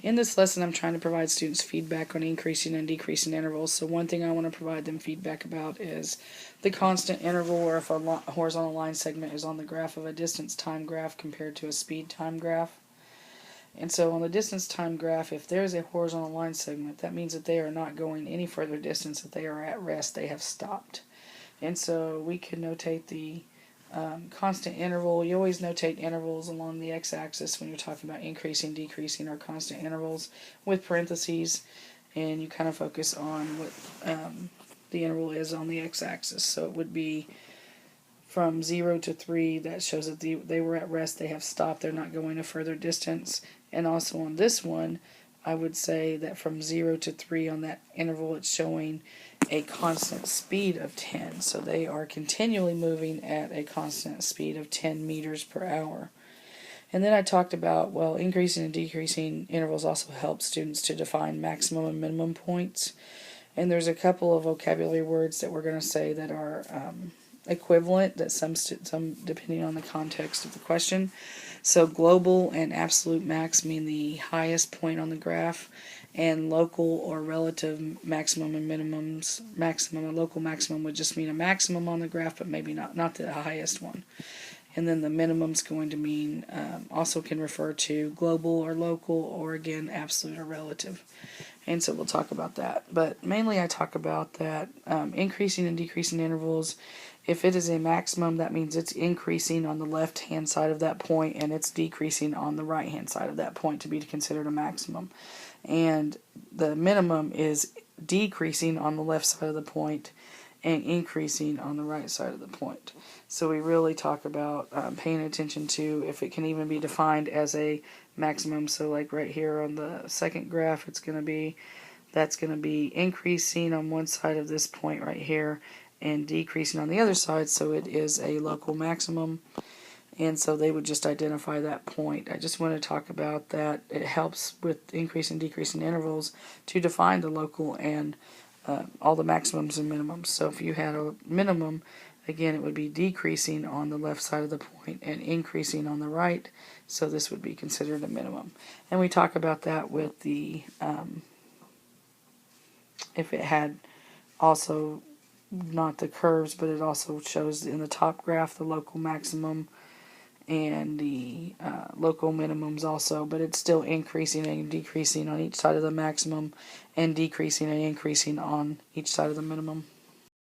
In this lesson, I'm trying to provide students feedback on increasing and decreasing intervals. So one thing I want to provide them feedback about is the constant interval, or if a horizontal line segment is on the graph of a distance time graph compared to a speed time graph. And so on the distance time graph, if there's a horizontal line segment, that means that they are not going any further distance, that they are at rest, they have stopped. And so we can notate the constant interval. You always notate intervals along the x-axis when you're talking about increasing, decreasing, or constant intervals with parentheses, and you kind of focus on what the interval is on the x-axis. So it would be from 0 to 3, that shows that they were at rest, they have stopped, they're not going a further distance. And also on this one, I would say that from 0 to 3 on that interval, it's showing a constant speed of 10. So they are continually moving at a constant speed of 10 meters per hour. And then I talked about, well, increasing and decreasing intervals also help students to define maximum and minimum points. And there's a couple of vocabulary words that we're going to say that are equivalent, that some depending on the context of the question. So global and absolute max mean the highest point on the graph, and local or relative maximum and minimums. Maximum and local maximum would just mean a maximum on the graph, but maybe not the highest one. And then the minimum's going to mean, also can refer to global or local, or again absolute or relative. And so we'll talk about that. But mainly I talk about that increasing and decreasing intervals. If it is a maximum, that means it's increasing on the left-hand side of that point, and it's decreasing on the right-hand side of that point to be considered a maximum. And the minimum is decreasing on the left side of the point and increasing on the right side of the point. So we really talk about paying attention to if it can even be defined as a maximum. So like right here on the second graph, that's going to be increasing on one side of this point right here and decreasing on the other side, so it is a local maximum. And so they would just identify that point. I just want to talk about that. It helps with increasing and decreasing intervals to define the local and all the maximums and minimums. So if you had a minimum, again, it would be decreasing on the left side of the point and increasing on the right. So this would be considered a minimum. And we talk about that with the, if it had also not the curves, but it also shows in the top graph the local maximum and the local minimums also, but it's still increasing and decreasing on each side of the maximum and decreasing and increasing on each side of the minimum.